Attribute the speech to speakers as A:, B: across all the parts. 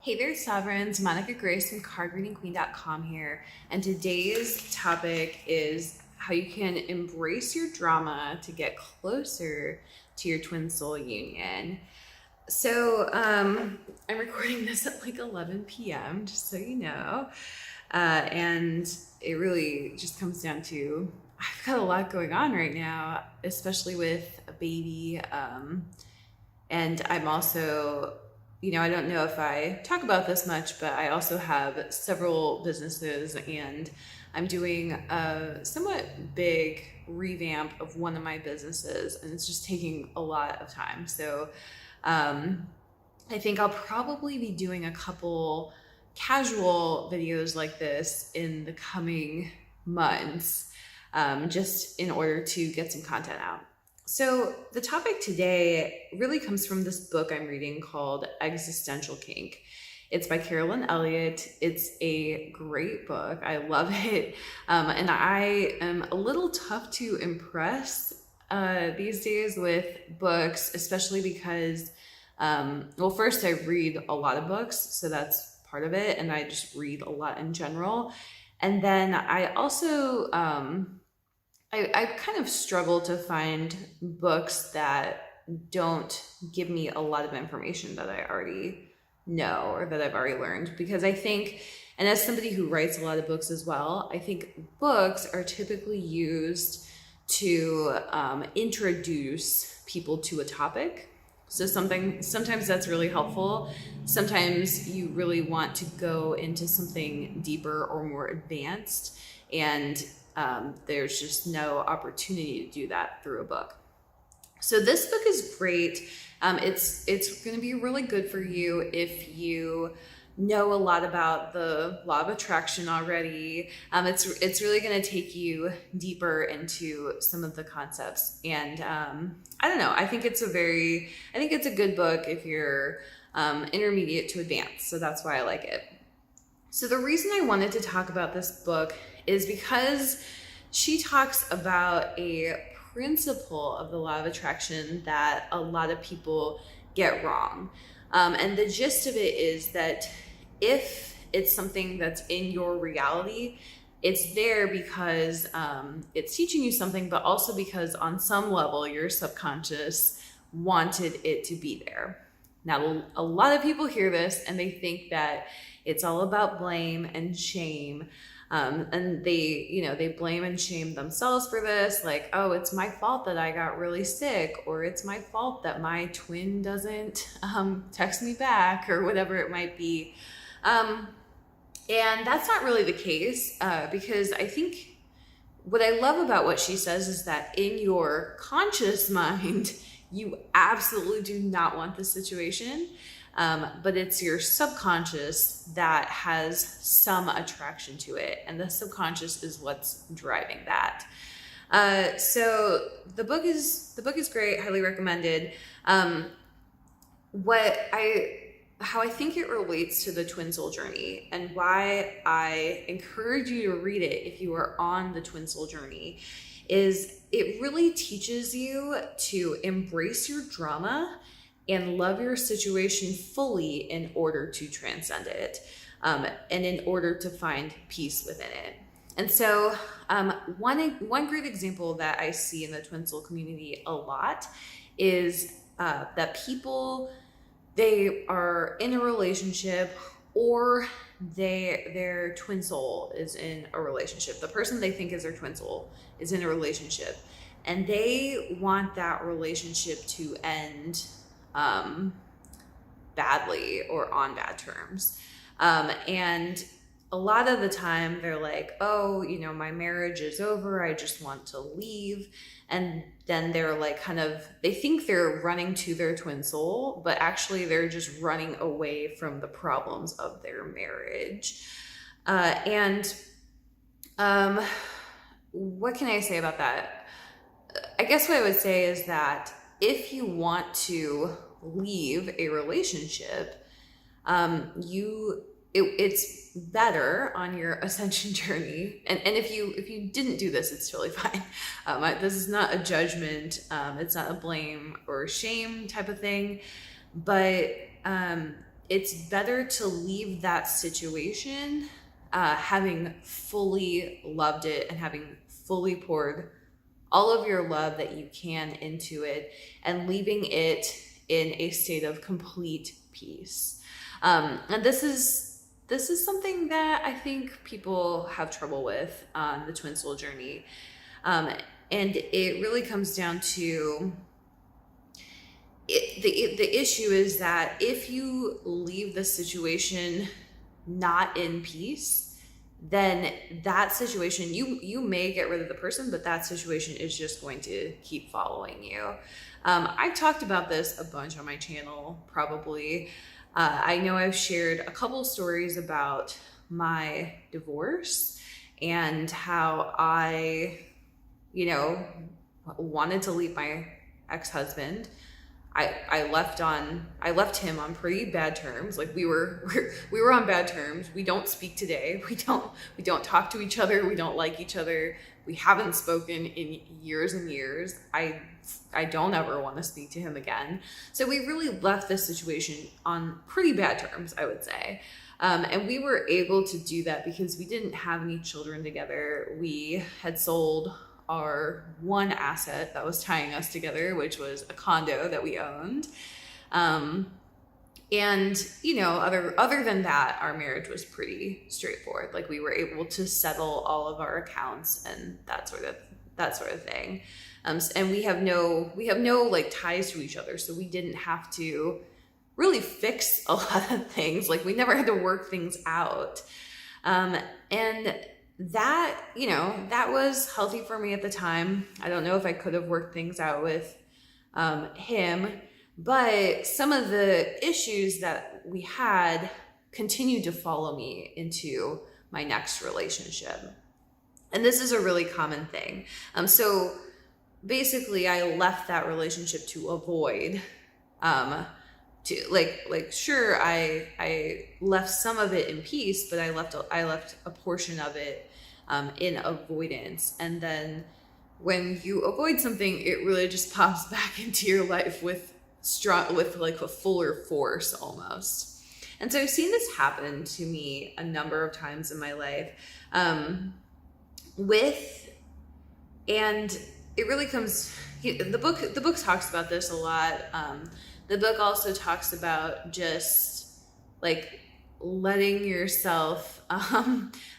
A: Hey there, Sovereigns. Monica Grace from cardreadingqueen.com here. And today's topic is how you can embrace your drama to get closer to your twin soul union. So, I'm recording this at like 11 p.m., just so you know. And it really just comes down to I've got a lot going on right now, especially with a baby. And I'm also, I don't know if I talk about this much, but I also have several businesses and I'm doing a somewhat big revamp of one of my businesses and it's just taking a lot of time. So I think I'll probably be doing a couple casual videos like this in the coming months, just in order to get some content out. So the topic today really comes from this book I'm reading called Existential Kink. It's by Carolyn Elliott. It's a great book. I love it. And I am a little tough to impress these days with books, especially because, first I read a lot of books, so that's part of it. And I just read a lot in general. And then I also, I kind of struggle to find books that don't give me a lot of information that I already know or that I've already learned. Because I think, and as somebody who writes a lot of books as well, I think books are typically used to introduce people to a topic. So sometimes that's really helpful. Sometimes you really want to go into something deeper or more advanced, and there's just no opportunity to do that through a book. So this book is great. It's going to be really good for you if you know a lot about the law of attraction already. It's really going to take you deeper into some of the concepts. And I don't know. I think it's a good book if you're intermediate to advanced. So that's why I like it. So the reason I wanted to talk about this book is because she talks about a principle of the law of attraction that a lot of people get wrong. And the gist of it is that if it's something that's in your reality, it's there because it's teaching you something, but also because on some level your subconscious wanted it to be there. Now, a lot of people hear this and they think that it's all about blame and shame. And they blame and shame themselves for this. Like, oh, it's my fault that I got really sick, or it's my fault that my twin doesn't text me back, or whatever it might be. And that's not really the case, because I think what I love about what she says is that in your conscious mind, you absolutely do not want this situation. But it's your subconscious that has some attraction to it, and the subconscious is what's driving that. So the book is great, highly recommended. How I think it relates to the twin soul journey, and why I encourage you to read it if you are on the twin soul journey, is it really teaches you to embrace your drama and love your situation fully in order to transcend it, and in order to find peace within it. And so one great example that I see in the twin soul community a lot is that people, they are in a relationship, or their twin soul is in a relationship. The person they think is their twin soul is in a relationship, and they want that relationship to end badly or on bad terms. And a lot of the time they're like, oh, my marriage is over, I just want to leave. And then they're like, they think they're running to their twin soul, but actually they're just running away from the problems of their marriage. What can I say about that? I guess what I would say is that if you want to leave a relationship, it's better on your ascension journey. And if you didn't do this, it's totally fine. This is not a judgment. It's not a blame or shame type of thing. But it's better to leave that situation having fully loved it and having fully poured all of your love that you can into it, and leaving it in a state of complete peace. And this is something that I think people have trouble with on the twin soul journey. And it really comes down to the issue is that if you leave the situation not in peace, then that situation, you may get rid of the person, but that situation is just going to keep following you. I've talked about this a bunch on my channel, probably. I know I've shared a couple stories about my divorce and how I, wanted to leave my ex-husband. I left him on pretty bad terms. Like we were on bad terms. We don't speak today. We don't talk to each other. We don't like each other. We haven't spoken in years and years. I don't ever want to speak to him again. So we really left this situation on pretty bad terms, I would say. And we were able to do that because we didn't have any children together. We had sold our one asset that was tying us together, which was a condo that we owned. And, other than that, our marriage was pretty straightforward. Like we were able to settle all of our accounts and that sort of thing. And we have no like ties to each other. So we didn't have to really fix a lot of things. Like we never had to work things out. And that, that was healthy for me at the time. I don't know if I could have worked things out with him, but some of the issues that we had continued to follow me into my next relationship. And this is a really common thing. So basically I left that relationship to avoid, sure, I left some of it in peace, but I left a portion of it in avoidance. And then when you avoid something, it really just pops back into your life with like a fuller force almost. And so I've seen this happen to me a number of times in my life. And it really comes, the book talks about this a lot. The book also talks about just like letting yourself,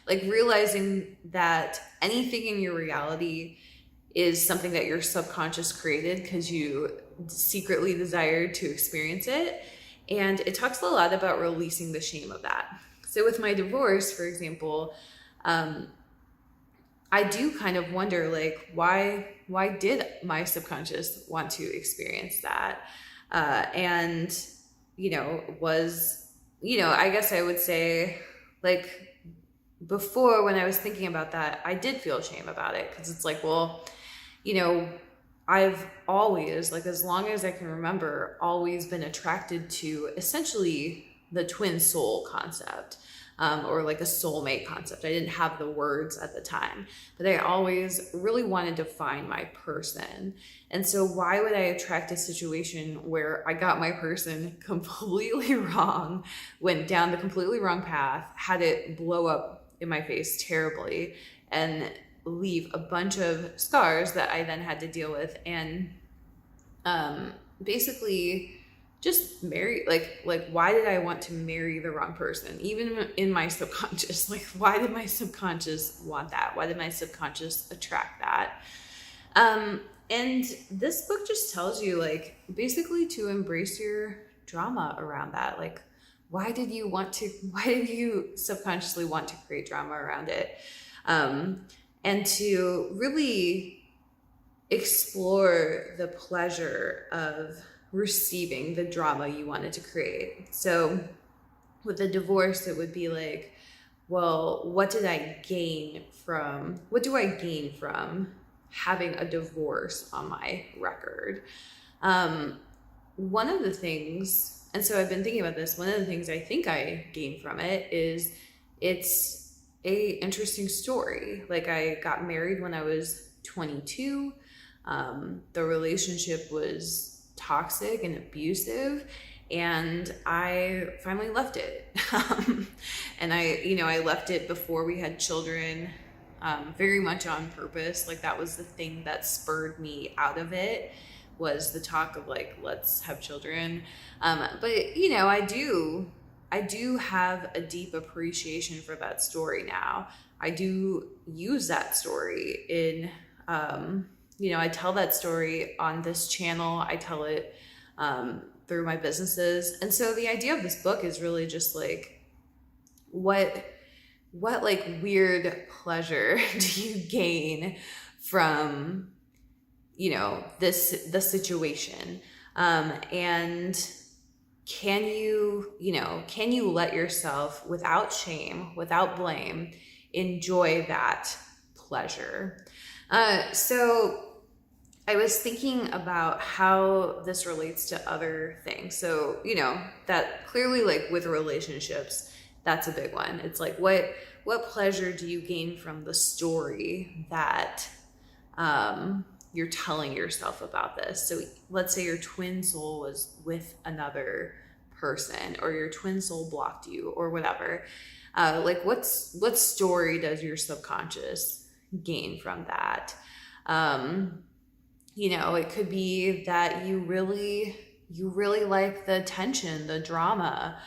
A: like realizing that anything in your reality is something that your subconscious created because you secretly desired to experience it. And it talks a lot about releasing the shame of that. So with my divorce, for example, I do kind of wonder, like, why did my subconscious want to experience that? I guess I would say, like, before when I was thinking about that, I did feel shame about it because it's like, well, I've always, like, as long as I can remember, always been attracted to essentially the twin soul concept. Or like a soulmate concept. I didn't have the words at the time, but I always really wanted to find my person. And so why would I attract a situation where I got my person completely wrong, went down the completely wrong path, had it blow up in my face terribly, and leave a bunch of scars that I then had to deal with, and basically just marry, like why did I want to marry the wrong person? Even in my subconscious, like why did my subconscious want that? Why did my subconscious attract that? And this book just tells you, like, basically to embrace your drama around that. Like, why did you subconsciously want to create drama around it? And to really explore the pleasure of receiving the drama you wanted to create. So with a divorce, it would be like, well, what do I gain from having a divorce on my record? One of the things, and so I've been thinking about this, one of the things I think I gained from it is it's a interesting story. Like, I got married when I was 22. The relationship was toxic and abusive, and I finally left it. And I left it before we had children, very much on purpose. Like that was the thing that spurred me out of it, was the talk of like, let's have children. But I do have a deep appreciation for that story now. I do use that story in, I tell that story on this channel. I tell it through my businesses. And so the idea of this book is really just like, what like weird pleasure do you gain from, the situation? And can you let yourself, without shame, without blame, enjoy that pleasure? So I was thinking about how this relates to other things. So, that clearly, like with relationships, that's a big one. It's like, what pleasure do you gain from the story that you're telling yourself about this? So let's say your twin soul was with another person, or your twin soul blocked you, or whatever. Like what story does your subconscious gain from that? It could be that you really like the tension, the drama.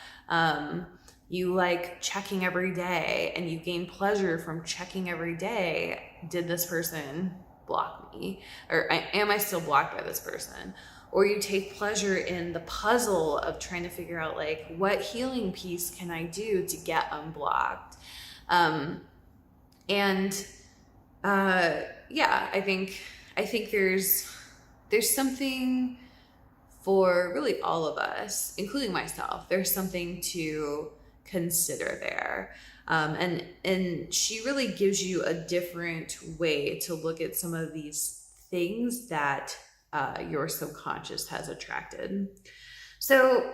A: You like checking every day, and you gain pleasure from checking every day. Did this person block me? Or am I still blocked by this person? Or you take pleasure in the puzzle of trying to figure out like, what healing piece can I do to get unblocked? I think there's something for really all of us, including myself. There's something to consider there. And she really gives you a different way to look at some of these things that your subconscious has attracted. So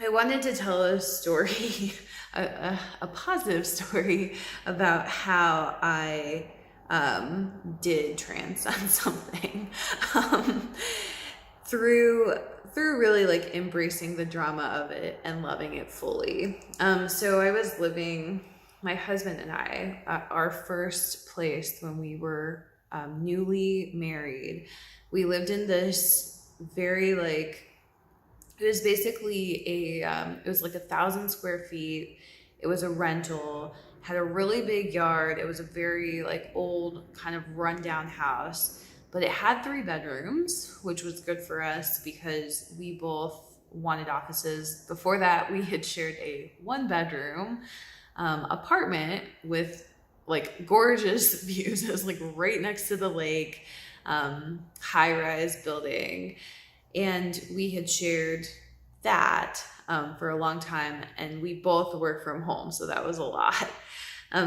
A: I wanted to tell a story, a positive story about how I did transcend something through really like embracing the drama of it and loving it fully. So I was living, my husband and I, our first place when we were newly married, we lived in this very like, it was basically it was like 1,000 square feet. It was a rental, had a really big yard. It was a very like old kind of rundown house, but it had 3 bedrooms, which was good for us because we both wanted offices. Before that, we had shared a 1-bedroom apartment with like gorgeous views. It was like right next to the lake, high-rise building. And we had shared that for a long time, and we both work from home, so that was a lot.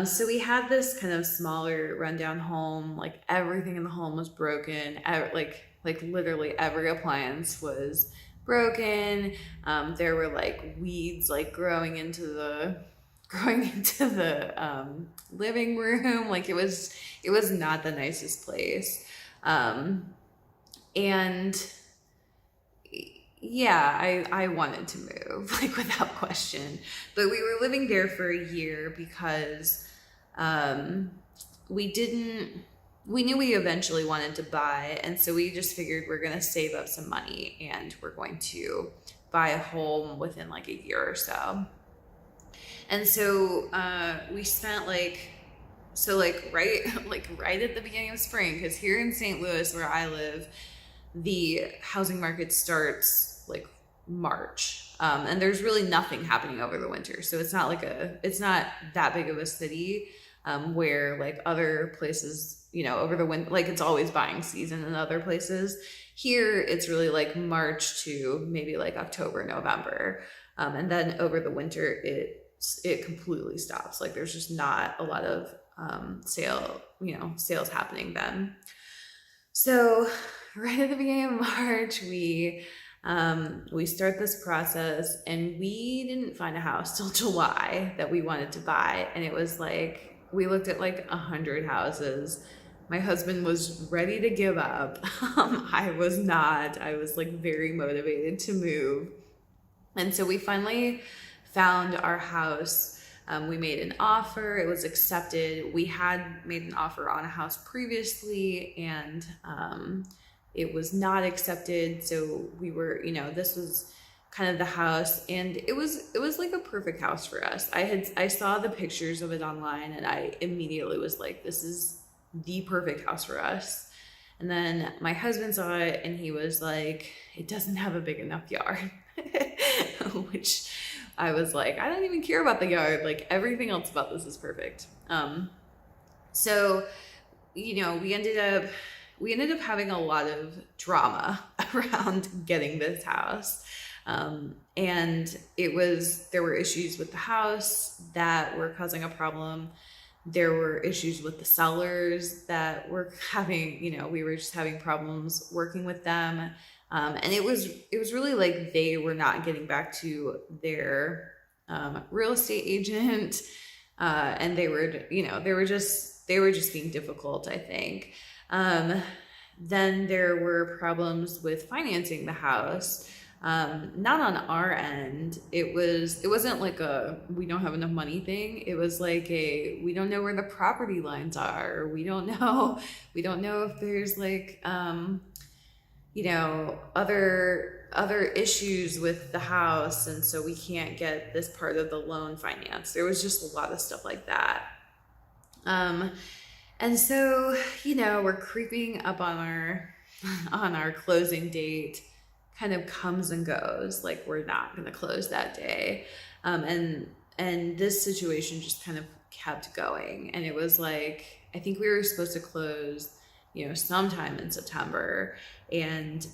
A: So we had this kind of smaller rundown home. Like everything in the home was broken. Like literally every appliance was broken. There were like weeds like growing into the living room. Like it was not the nicest place. And yeah, I wanted to move, like without question. But we were living there for a year because we knew we eventually wanted to buy. And so we just figured we're going to save up some money and we're going to buy a home within like a year or so. And so we spent right at the beginning of spring, because here in St. Louis where I live, the housing market starts like March, and there's really nothing happening over the winter. So it's not that big of a city where like other places, over the winter, like it's always buying season in other places. Here it's really like March to maybe like October, November, and then over the winter it completely stops. Like there's just not a lot of sales happening then. So right at the beginning of March, we start this process, and we didn't find a house till July that we wanted to buy. And it was like, we looked at like 100 houses. My husband was ready to give up. I was not. I was like very motivated to move. And so we finally found our house. We made an offer, it was accepted. We had made an offer on a house previously, and it was not accepted. So we were, this was kind of the house, and it was like a perfect house for us. I saw the pictures of it online, and I immediately was like, this is the perfect house for us. And then my husband saw it, and he was like, it doesn't have a big enough yard. Which I was like, I don't even care about the yard. Like, everything else about this is perfect. So, we ended up having a lot of drama around getting this house. And there were issues with the house that were causing a problem. There were issues with the sellers that were having, we were just having problems working with them. And it was really like they were not getting back to their real estate agent, and they were just being difficult, I think. Then there were problems with financing the house. Not on our end. It wasn't like a we don't have enough money thing. It was like we don't know where the property lines are. Or we don't know if there's like other issues with the house, and so we can't get this part of the loan financed. There was just a lot of stuff like that. And so, we're creeping up on our closing date. Kind of comes and goes, like we're not going to close that day. And this situation just kind of kept going. And it was like, I think we were supposed to close, sometime in September, and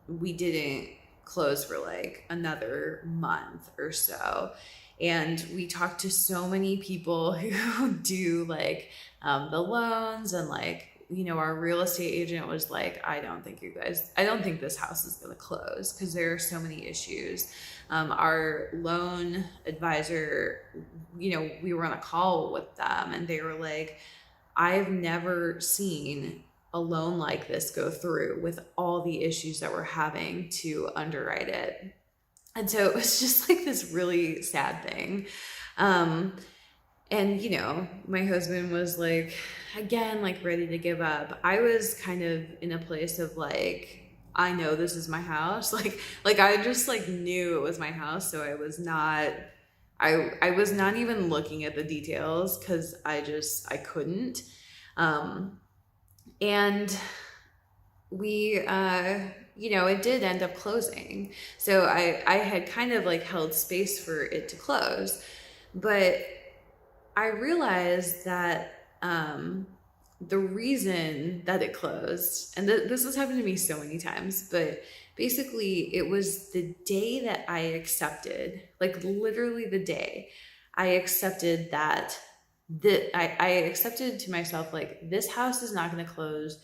A: we didn't close for like another month or so. And we talked to so many people who do like the loans, and like, our real estate agent was like, I don't think this house is going to close because there are so many issues. Our loan advisor, we were on a call with them, and they were like, I've never seen a loan like this go through with all the issues that we're having to underwrite it. And so it was just like this really sad thing. And, my husband was like, again, like ready to give up. I was kind of in a place of like, I know this is my house. Like I just like knew it was my house. So I was not even looking at the details because I couldn't. And we, it did end up closing. So I had kind of like held space for it to close, but I realized that the reason that it closed, and this has happened to me so many times, but basically it was the day that I accepted, like literally the day I accepted that I accepted to myself, like, this house is not going to close.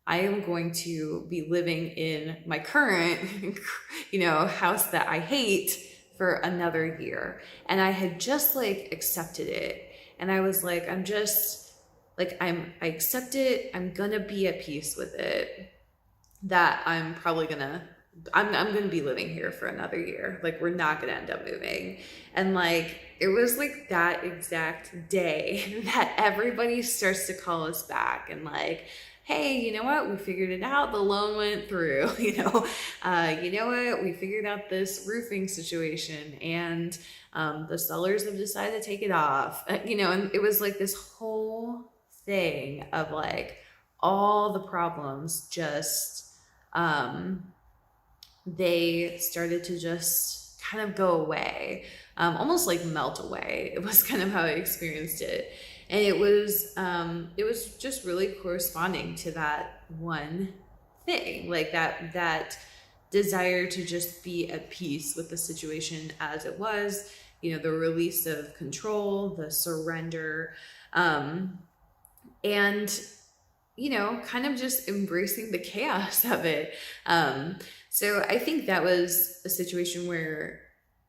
A: I am going to be living in my current, house that I hate for another year. And I had just like accepted it. And I was like, I accept it. I'm going to be at peace with it, that I'm going to be living here for another year. Like, we're not going to end up moving. And like, it was like that exact day that everybody starts to call us back and like, hey, you know what? We figured it out. The loan went through, you know what? We figured out this roofing situation, and the sellers have decided to take it off, and it was like this whole thing of like all the problems just, they started to just kind of go away, almost like melt away. It was kind of how I experienced it. And it was just really corresponding to that one thing, like that desire to just be at peace with the situation as it was, the release of control, the surrender, and, kind of just embracing the chaos of it. So I think that was a situation where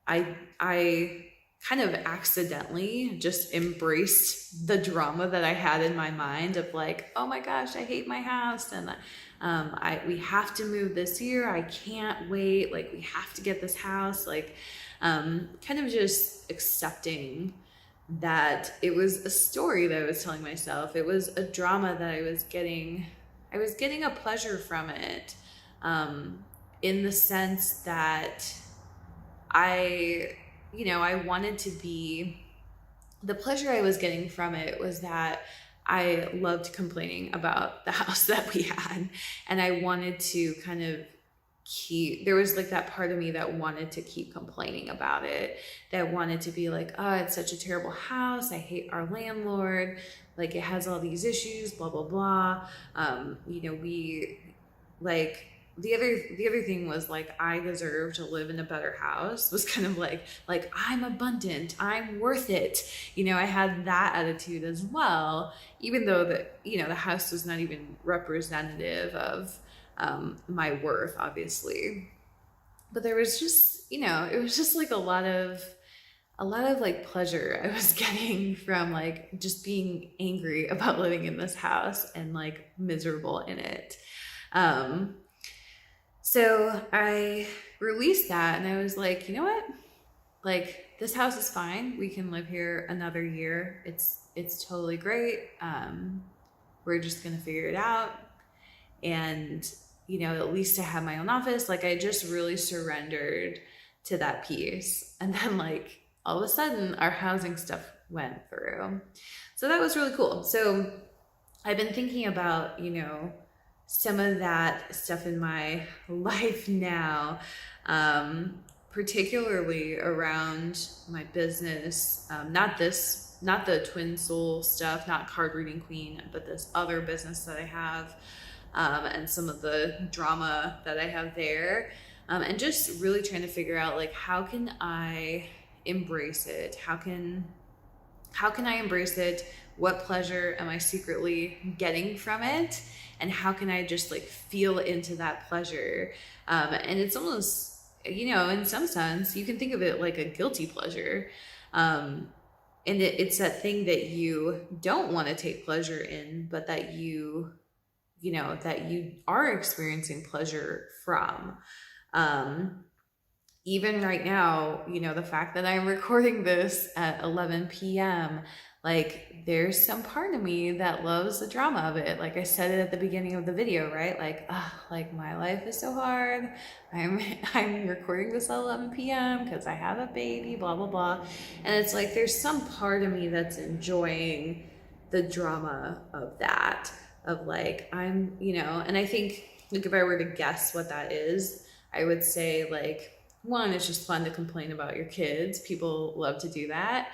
A: I kind of accidentally just embraced the drama that I had in my mind of like, oh my gosh, I hate my house, and we have to move this year. I can't wait. Like, we have to get this house. Like, kind of just accepting that it was a story that I was telling myself. It was a drama that I was getting. I was getting a pleasure from it, in the sense that I wanted to be, the pleasure I was getting from it was that I loved complaining about the house that we had. And I wanted to kind of there was like that part of me that wanted to keep complaining about it, that wanted to be like, oh, it's such a terrible house. I hate our landlord. Like, it has all these issues, blah, blah, blah. We like, the other thing was like, I deserve to live in a better house, was kind of like I'm abundant, I'm worth it. I had that attitude as well, even though the house was not even representative of my worth, obviously. But there was just, it was just like a lot of like pleasure I was getting from like just being angry about living in this house and like miserable in it. So I released that, and I was like, you know what? Like, this house is fine. We can live here another year. It's totally great. We're just gonna figure it out. And, at least I have my own office. Like, I just really surrendered to that piece. And then like all of a sudden our housing stuff went through. So that was really cool. So I've been thinking about, some of that stuff in my life now, particularly around my business. Not the Twin Soul stuff, not Card Reading Queen, but this other business that I have, and some of the drama that I have there, and just really trying to figure out like, how can I embrace it? How can I embrace it? What pleasure am I secretly getting from it? And how can I just like feel into that pleasure? And it's almost, in some sense, you can think of it like a guilty pleasure. And it's that thing that you don't want to take pleasure in, but that you are experiencing pleasure from. Even right now, the fact that I'm recording this at 11 p.m., like, there's some part of me that loves the drama of it. Like I said it at the beginning of the video, right? Like, like, my life is so hard. I'm recording this at 11 p.m. because I have a baby, blah, blah, blah. And it's like, there's some part of me that's enjoying the drama of that, of like, and I think, like, if I were to guess what that is, I would say, like, one, it's just fun to complain about your kids. People love to do that.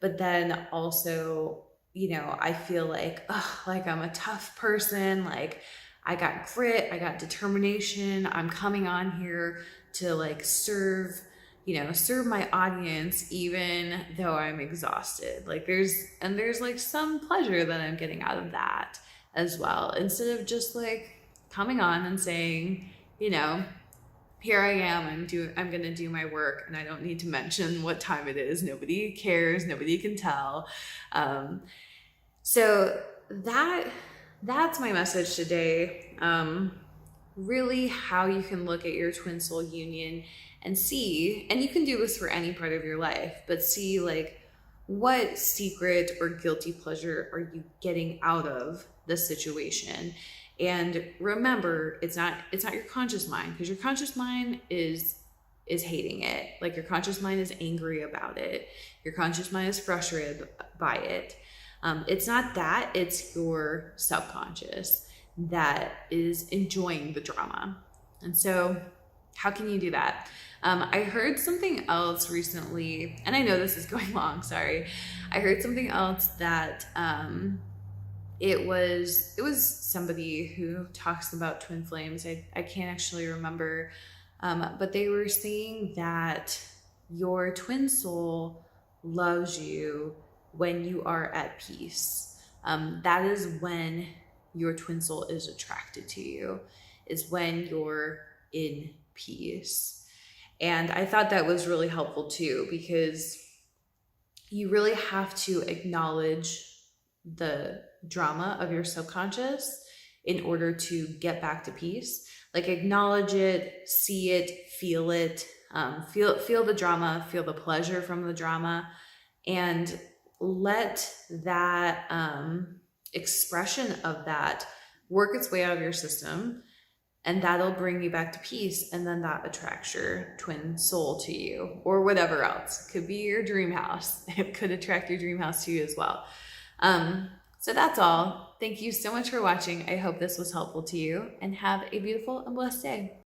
A: But then also, I feel like, like, I'm a tough person. Like, I got grit, I got determination. I'm coming on here to like serve my audience, even though I'm exhausted. Like, there's like some pleasure that I'm getting out of that as well. Instead of just like coming on and saying, here I am, I'm gonna do my work, and I don't need to mention what time it is. Nobody cares, nobody can tell. So that's my message today. Really, how you can look at your twin soul union and see, and you can do this for any part of your life, but see like, what secret or guilty pleasure are you getting out of the situation? And remember, it's not your conscious mind, because your conscious mind is hating it. Like, your conscious mind is angry about it. Your conscious mind is frustrated by it. It's not that, it's your subconscious that is enjoying the drama. And so how can you do that? I heard something else recently, and I know this is going long, sorry. I heard something else that, it was somebody who talks about twin flames. I can't actually remember, but they were saying that your twin soul loves you when you are at peace. That is when your twin soul is attracted to you, is when you're in peace. And I thought that was really helpful too, because you really have to acknowledge the drama of your subconscious in order to get back to peace. Like acknowledge it, see it, feel it, feel the drama, feel the pleasure from the drama, and let that expression of that work its way out of your system, and that'll bring you back to peace, and then that attracts your twin soul to you, or whatever else. It could be your dream house. It could attract your dream house to you as well. So that's all. Thank you so much for watching. I hope this was helpful to you, and have a beautiful and blessed day.